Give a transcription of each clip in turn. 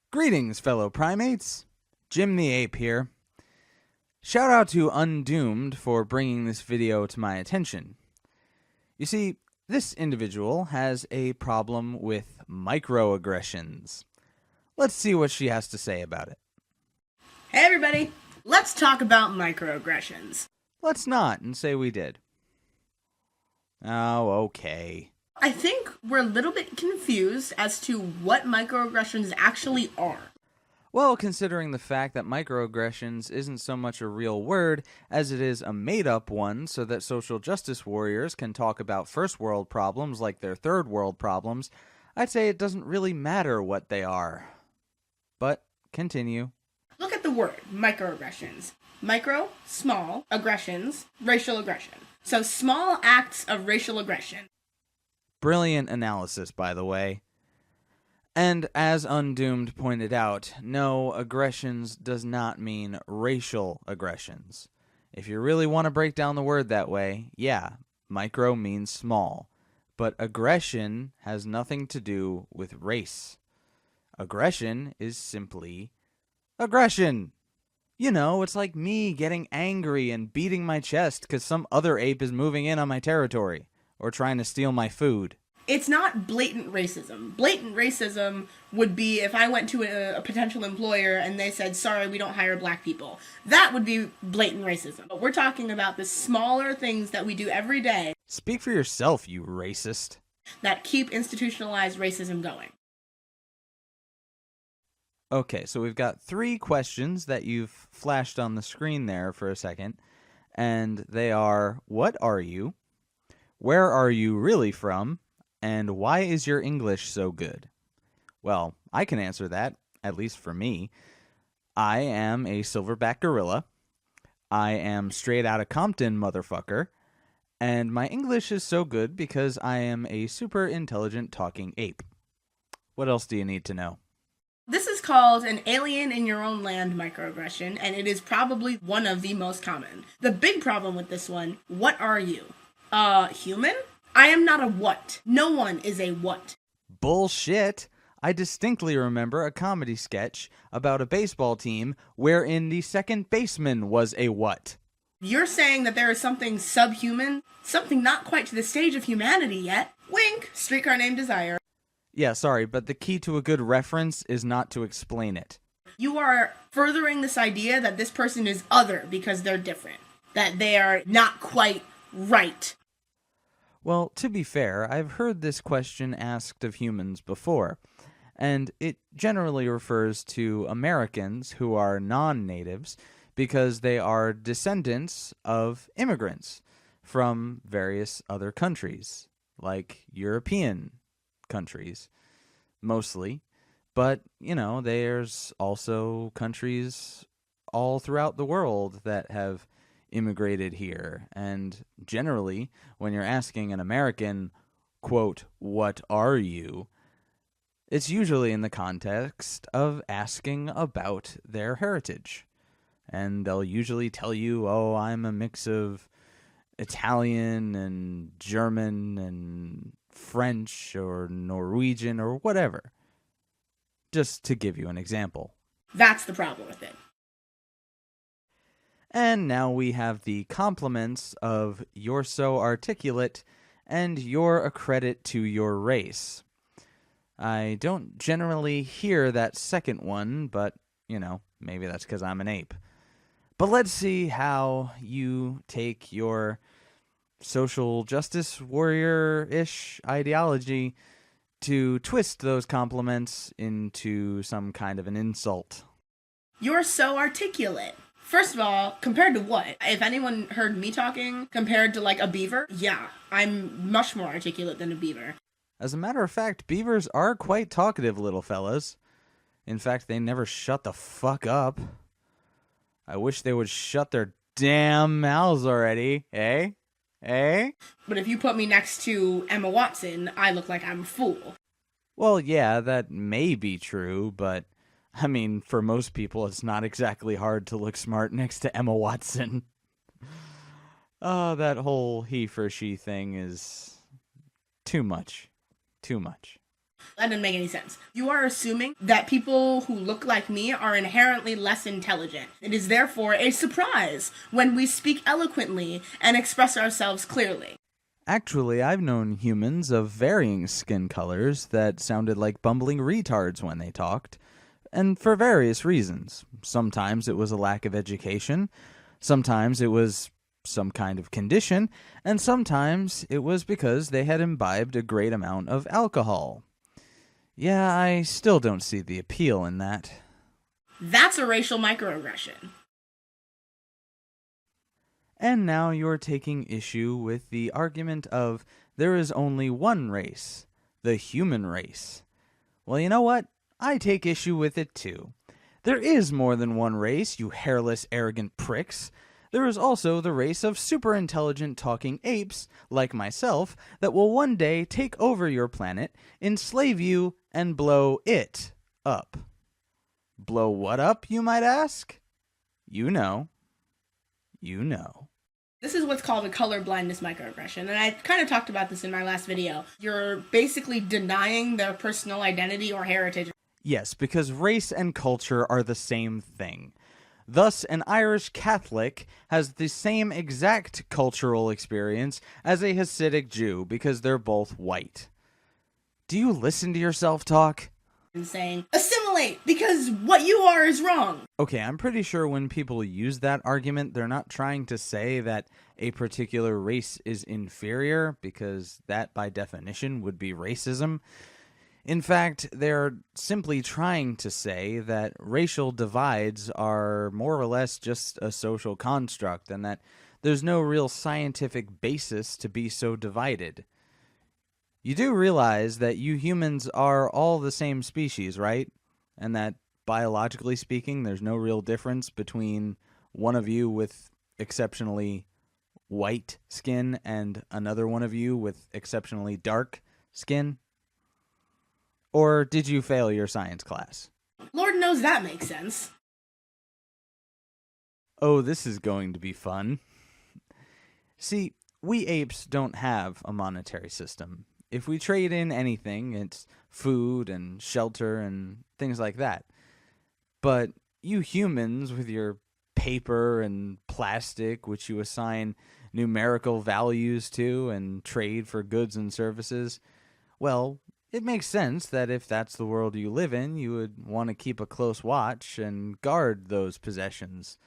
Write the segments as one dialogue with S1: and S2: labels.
S1: Greetings, fellow primates. Jim the Ape here. Shout out to Undoomed for bringing this video to my attention. You see, this individual has a problem with microaggressions. Let's see what she has to say about it.
S2: Hey everybody, let's talk about microaggressions.
S1: Let's not and say we did. Oh, okay.
S2: I think we're a little bit confused as to what microaggressions actually are.
S1: Well, considering the fact that microaggressions isn't so much a real word as it is a made-up one so that social justice warriors can talk about first world problems like their third world problems, I'd say it doesn't really matter what they are. But continue.
S2: Look at the word, microaggressions. Micro, small, aggressions, racial aggression. So small acts of racial aggression.
S1: Brilliant analysis, by the way. And as Undoomed pointed out, no, aggressions does not mean racial aggressions. If you really want to break down the word that way, yeah, micro means small. But aggression has nothing to do with race. Aggression is simply aggression. You know, it's like me getting angry and beating my chest because some other ape is moving in on my territory or trying to steal my food.
S2: It's not blatant racism. Blatant racism would be if I went to a potential employer and they said, sorry, we don't hire black people. That would be blatant racism. But we're talking about the smaller things that we do every day.
S1: Speak for yourself, you racist.
S2: That keep institutionalized racism going.
S1: Okay, so we've got 3 questions that you've flashed on the screen there for a second. And they are, what are you? Where are you really from? And why is your English so good? Well, I can answer that, at least for me. I am a silverback gorilla. I am straight out of Compton, motherfucker. And my English is so good because I am a super intelligent talking ape. What else do you need to know?
S2: This is called an alien in your own land microaggression, and it is probably one of the most common. The big problem with this one, what are you? Human? I am not a what. No one is a what.
S1: Bullshit. I distinctly remember a comedy sketch about a baseball team wherein the second baseman was a what.
S2: You're saying that there is something subhuman? Something not quite to the stage of humanity yet? Wink! Streetcar Named Desire.
S1: Yeah, sorry, but the key to a good reference is not to explain it.
S2: You are furthering this idea that this person is other because they're different. That they are not quite right.
S1: Well, to be fair, I've heard this question asked of humans before, and it generally refers to Americans who are non-natives because they are descendants of immigrants from various other countries, like European countries, mostly. But, you know, there's also countries all throughout the world that have immigrated here, and generally, when you're asking an American, quote, what are you, it's usually in the context of asking about their heritage. And they'll usually tell you, oh, I'm a mix of Italian and German and French or Norwegian or whatever. Just to give you an example.
S2: That's the problem with it.
S1: And now we have the compliments of you're so articulate and you're a credit to your race. I don't generally hear that second one, but, you know, maybe that's because I'm an ape. But let's see how you take your social justice warrior-ish ideology to twist those compliments into some kind of an insult.
S2: You're so articulate. First of all, compared to what? If anyone heard me talking compared to like a beaver, yeah, I'm much more articulate than a beaver.
S1: As a matter of fact, beavers are quite talkative little fellas. In fact, they never shut the fuck up. I wish they would shut their damn mouths already, eh? Eh?
S2: But if you put me next to Emma Watson, I look like I'm a fool.
S1: Well, yeah, that may be true, but I mean, for most people, it's not exactly hard to look smart next to Emma Watson. That whole he for she thing is too much. Too much.
S2: That didn't make any sense. You are assuming that people who look like me are inherently less intelligent. It is therefore a surprise when we speak eloquently and express ourselves clearly.
S1: Actually, I've known humans of varying skin colors that sounded like bumbling retards when they talked, and for various reasons. Sometimes it was a lack of education, sometimes it was some kind of condition, and sometimes it was because they had imbibed a great amount of alcohol. Yeah, I still don't see the appeal in that.
S2: That's a racial microaggression.
S1: And now you're taking issue with the argument of there is only one race, the human race. Well, you know what? I take issue with it too. There is more than one race, you hairless, arrogant pricks. There is also the race of super intelligent talking apes, like myself, that will one day take over your planet, enslave you, and blow it up. Blow what up, you might ask? You know. You know.
S2: This is what's called a color blindness microaggression, and I kind of talked about this in my last video. You're basically denying their personal identity or heritage.
S1: Yes, because race and culture are the same thing. Thus, an Irish Catholic has the same exact cultural experience as a Hasidic Jew because they're both white. Do you listen to yourself talk?
S2: And saying, assimilate, because what you are is wrong.
S1: Okay, I'm pretty sure when people use that argument, they're not trying to say that a particular race is inferior, because that, by definition, would be racism. In fact, they're simply trying to say that racial divides are more or less just a social construct and that there's no real scientific basis to be so divided. You do realize that you humans are all the same species, right? And that, biologically speaking, there's no real difference between one of you with exceptionally white skin and another one of you with exceptionally dark skin? Or did you fail your science class?
S2: Lord knows that makes sense.
S1: Oh, this is going to be fun. See, we apes don't have a monetary system. If we trade in anything, it's food and shelter and things like that. But you humans, with your paper and plastic, which you assign numerical values to and trade for goods and services, well, it makes sense that if that's the world you live in, you would want to keep a close watch and guard those possessions.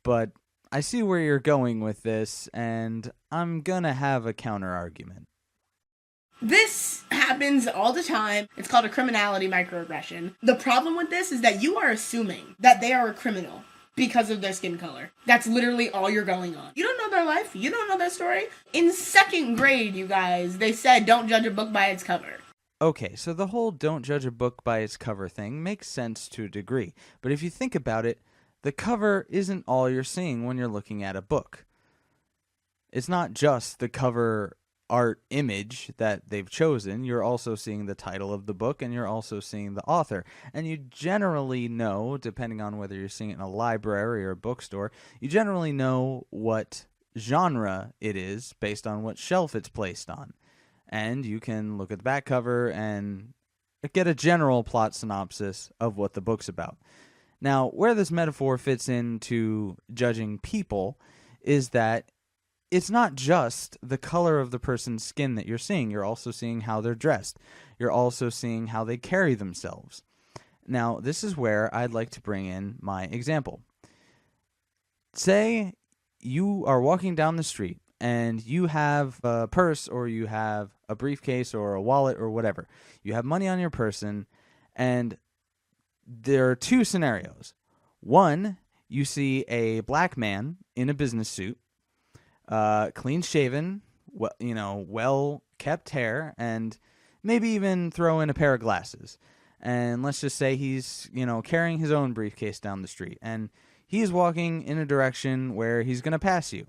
S1: But I see where you're going with this, and I'm gonna have a counter-argument.
S2: This happens all the time. It's called a criminality microaggression. The problem with this is that you are assuming that they are a criminal because of their skin color. That's literally all you're going on. You don't know their life. You don't know their story. In second grade, you guys, they said don't judge a book by its cover.
S1: Okay, so the whole don't judge a book by its cover thing makes sense to a degree. But if you think about it, the cover isn't all you're seeing when you're looking at a book. It's not just the cover art image that they've chosen. You're also seeing the title of the book, and you're also seeing the author. And you generally know, depending on whether you're seeing it in a library or a bookstore, you generally know what genre it is based on what shelf it's placed on. And you can look at the back cover and get a general plot synopsis of what the book's about. Now, where this metaphor fits into judging people is that it's not just the color of the person's skin that you're seeing. You're also seeing how they're dressed. You're also seeing how they carry themselves. Now, this is where I'd like to bring in my example. Say you are walking down the street and you have a purse or you have a briefcase or a wallet or whatever. You have money on your person, and there are two scenarios. One, you see a black man in a business suit, clean shaven, well kept hair, and maybe even throw in a pair of glasses. And let's just say he's, carrying his own briefcase down the street, and he's walking in a direction where he's going to pass you.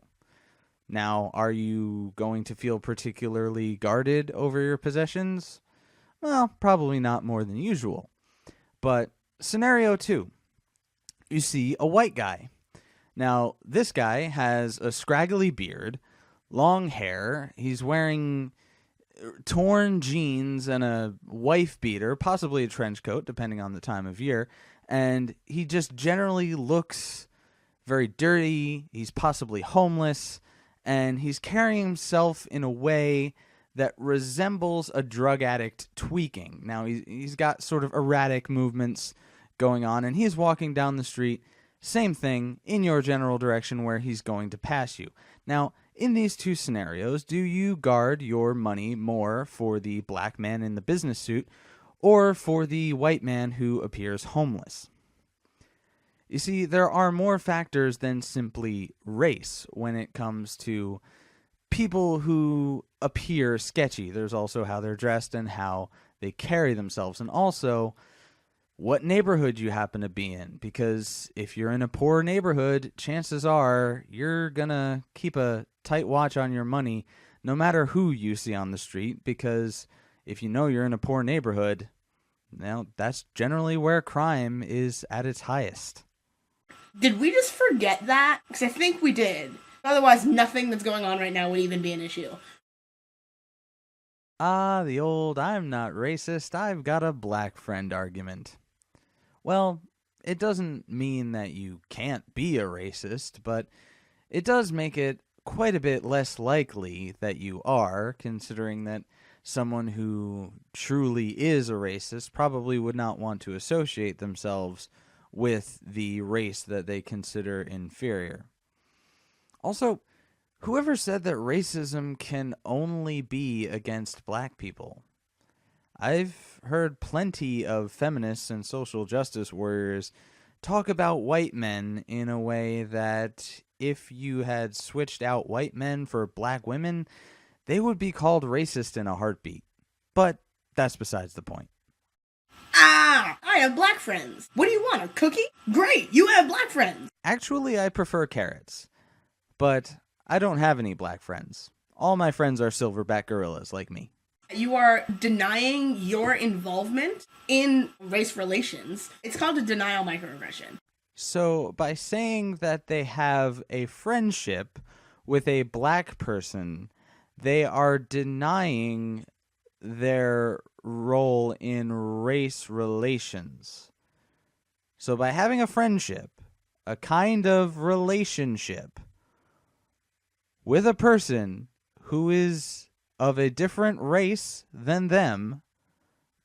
S1: Now, are you going to feel particularly guarded over your possessions? Well, probably not more than usual. But scenario 2, you see a white guy. Now, this guy has a scraggly beard, long hair. He's wearing torn jeans and a wife beater, possibly a trench coat, depending on the time of year. And he just generally looks very dirty. He's possibly homeless. And he's carrying himself in a way that resembles a drug addict tweaking. Now, he's got sort of erratic movements going on, and he's walking down the street, same thing, in your general direction where he's going to pass you. Now, in these two scenarios, do you guard your money more for the black man in the business suit or for the white man who appears homeless? You see, there are more factors than simply race when it comes to people who appear sketchy. There's also how they're dressed and how they carry themselves, and also what neighborhood you happen to be in, because if you're in a poor neighborhood, chances are you're gonna keep a tight watch on your money no matter who you see on the street, because if you know you're in a poor neighborhood, now that's generally where crime is at its highest.
S2: Did we just forget that? Because I think we did. Otherwise, nothing that's going on right now would even be an issue.
S1: Ah, the old "I'm not racist, I've got a black friend" argument. Well, it doesn't mean that you can't be a racist, but it does make it quite a bit less likely that you are, considering that someone who truly is a racist probably would not want to associate themselves with the race that they consider inferior. Also, whoever said that racism can only be against black people? I've heard plenty of feminists and social justice warriors talk about white men in a way that if you had switched out white men for black women, they would be called racist in a heartbeat. But that's besides the point.
S2: Ah, I have black friends. What do you want, a cookie? Great, you have black friends.
S1: Actually, I prefer carrots. But I don't have any black friends. All my friends are silverback gorillas like me.
S2: You are denying your involvement in race relations. It's called a denial microaggression.
S1: So by saying that they have a friendship with a black person, they are denying their role in race relations. So by having a friendship, a kind of relationship with a person who is of a different race than them,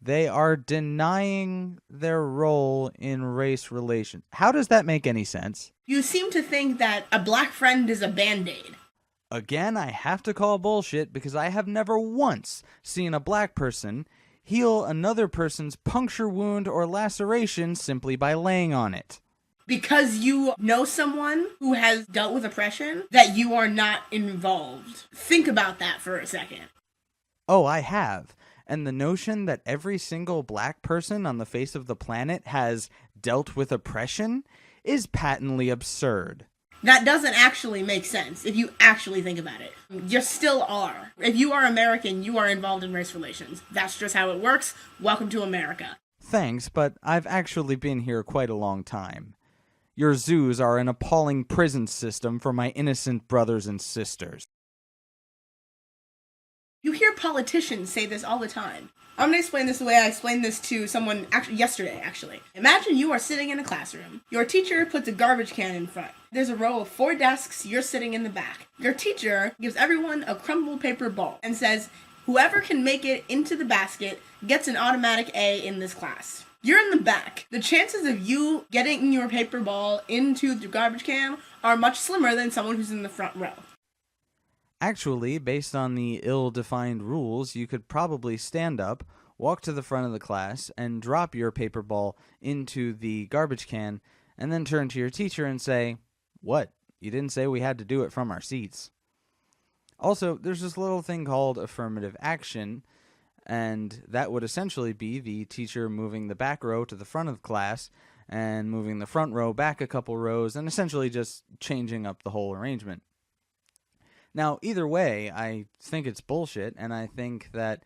S1: they are denying their role in race relations. How does that make any sense?
S2: You seem to think that a black friend is a band-aid.
S1: Again, I have to call bullshit because I have never once seen a black person heal another person's puncture wound or laceration simply by laying on it.
S2: Because you know someone who has dealt with oppression, that you are not involved. Think about that for a second.
S1: Oh, I have. And the notion that every single black person on the face of the planet has dealt with oppression is patently absurd.
S2: That doesn't actually make sense if you actually think about it. You still are. If you are American, you are involved in race relations. That's just how it works. Welcome to America.
S1: Thanks, but I've actually been here quite a long time. Your zoos are an appalling prison system for my innocent brothers and sisters.
S2: You hear politicians say this all the time. I'm going to explain this the way I explained this to someone yesterday. Imagine you are sitting in a classroom. Your teacher puts a garbage can in front. There's a row of 4 desks. You're sitting in the back. Your teacher gives everyone a crumpled paper ball and says, whoever can make it into the basket gets an automatic A in this class. You're in the back. The chances of you getting your paper ball into the garbage can are much slimmer than someone who's in the front row.
S1: Actually, based on the ill-defined rules, you could probably stand up, walk to the front of the class, and drop your paper ball into the garbage can, and then turn to your teacher and say, "What? You didn't say we had to do it from our seats." Also, there's this little thing called affirmative action, and that would essentially be the teacher moving the back row to the front of the class and moving the front row back a couple rows and essentially just changing up the whole arrangement. Now, either way, I think it's bullshit, and I think that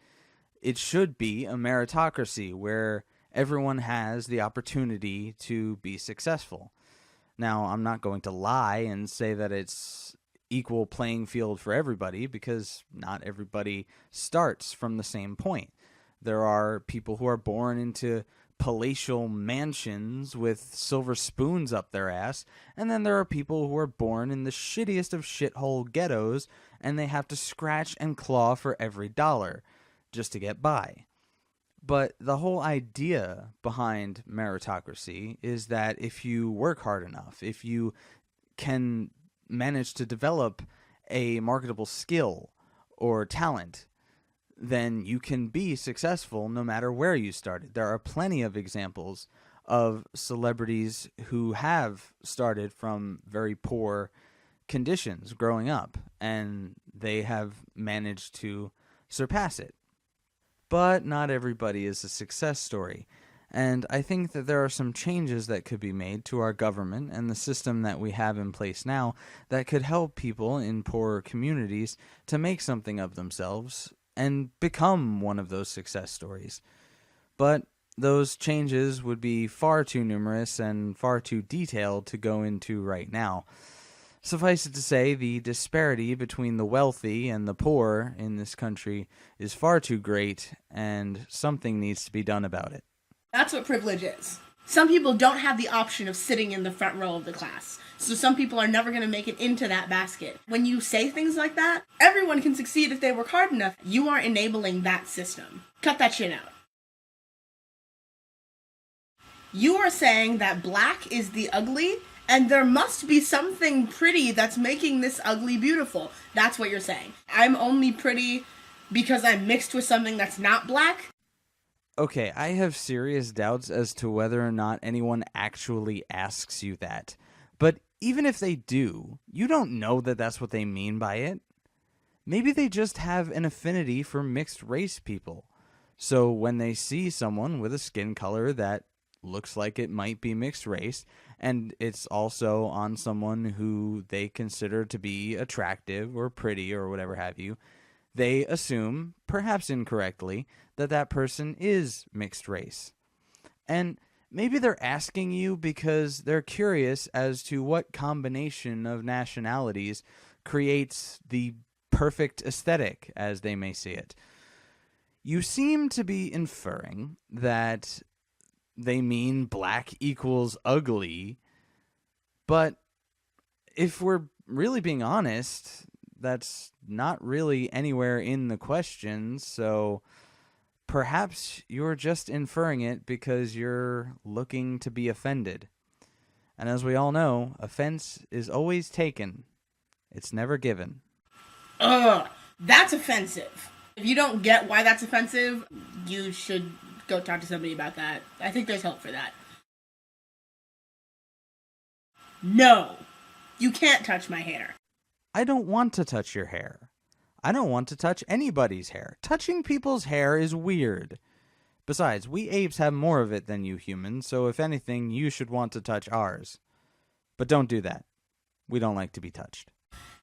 S1: it should be a meritocracy where everyone has the opportunity to be successful. Now, I'm not going to lie and say that it's equal playing field for everybody because not everybody starts from the same point. There are people who are born into palatial mansions with silver spoons up their ass, and then there are people who are born in the shittiest of shithole ghettos, and they have to scratch and claw for every dollar just to get by. But the whole idea behind meritocracy is that if you work hard enough, if you can manage to develop a marketable skill or talent, then you can be successful no matter where you started. There are plenty of examples of celebrities who have started from very poor conditions growing up, and they have managed to surpass it. But not everybody is a success story. And I think that there are some changes that could be made to our government and the system that we have in place now that could help people in poorer communities to make something of themselves and become one of those success stories. But those changes would be far too numerous and far too detailed to go into right now. Suffice it to say, the disparity between the wealthy and the poor in this country is far too great, and something needs to be done about it.
S2: That's what privilege is. Some people don't have the option of sitting in the front row of the class. So some people are never going to make it into that basket. When you say things like that, everyone can succeed if they work hard enough. You are enabling that system. Cut that shit out. You are saying that black is the ugly, and there must be something pretty that's making this ugly beautiful. That's what you're saying. I'm only pretty because I'm mixed with something that's not black?
S1: Okay, I have serious doubts as to whether or not anyone actually asks you that. But even if they do, you don't know that that's what they mean by it. Maybe they just have an affinity for mixed race people. So when they see someone with a skin color that looks like it might be mixed race, and it's also on someone who they consider to be attractive or pretty or whatever have you, they assume, perhaps incorrectly, that that person is mixed race. And maybe they're asking you because they're curious as to what combination of nationalities creates the perfect aesthetic, as they may see it. You seem to be inferring that they mean black equals ugly, but if we're really being honest, that's not really anywhere in the question, so perhaps you're just inferring it because you're looking to be offended. And as we all know, offense is always taken. It's never given.
S2: Ugh, that's offensive. If you don't get why that's offensive, you should go talk to somebody about that. I think there's help for that. No, you can't touch my hair.
S1: I don't want to touch your hair. I don't want to touch anybody's hair. Touching people's hair is weird. Besides, we apes have more of it than you humans, so if anything, you should want to touch ours. But don't do that. We don't like to be touched.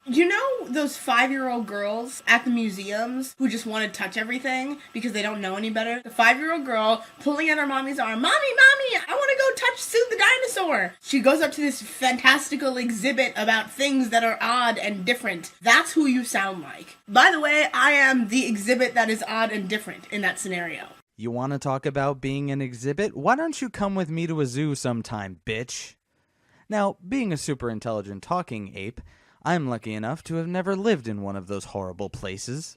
S2: You know those 5-year-old girls at the museums who just want to touch everything because they don't know any better? The 5-year-old girl pulling at her mommy's arm, Mommy, I want to go touch Sue the dinosaur. She goes up to this fantastical exhibit about things that are odd and different. That's who you sound like. By the way, I am the exhibit that is odd and different in that scenario.
S1: You want to talk about being an exhibit? Why don't you come with me to a zoo sometime, bitch? Now, being a super intelligent talking ape, I'm lucky enough to have never lived in one of those horrible places.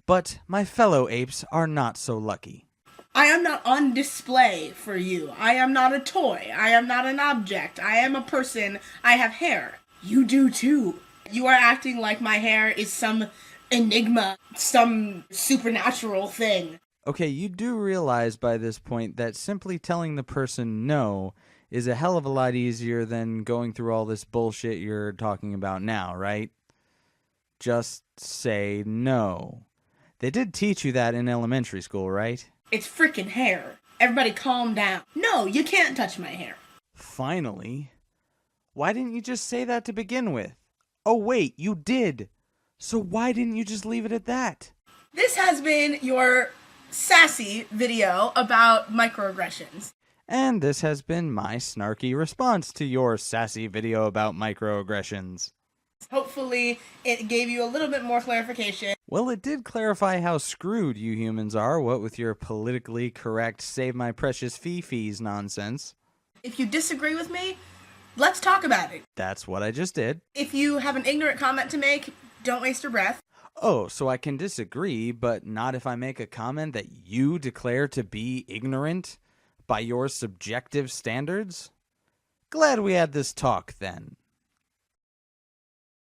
S1: But my fellow apes are not so lucky.
S2: I am not on display for you. I am not a toy. I am not an object. I am a person. I have hair. You do too. You are acting like my hair is some enigma, some supernatural thing.
S1: Okay, you do realize by this point that simply telling the person no is a hell of a lot easier than going through all this bullshit you're talking about now, right? Just say no. They did teach you that in elementary school, right?
S2: It's freaking hair. Everybody calm down. No, you can't touch my hair.
S1: Finally. Why didn't you just say that to begin with? Oh wait, you did. So why didn't you just leave it at that?
S2: This has been your sassy video about microaggressions.
S1: And this has been my snarky response to your sassy video about microaggressions.
S2: Hopefully, it gave you a little bit more clarification.
S1: Well, it did clarify how screwed you humans are, what with your politically correct save my precious fee-fees nonsense.
S2: If you disagree with me, let's talk about it.
S1: That's what I just did.
S2: If you have an ignorant comment to make, don't waste your breath.
S1: Oh, so I can disagree, but not if I make a comment that you declare to be ignorant by your subjective standards? Glad we had this talk, then.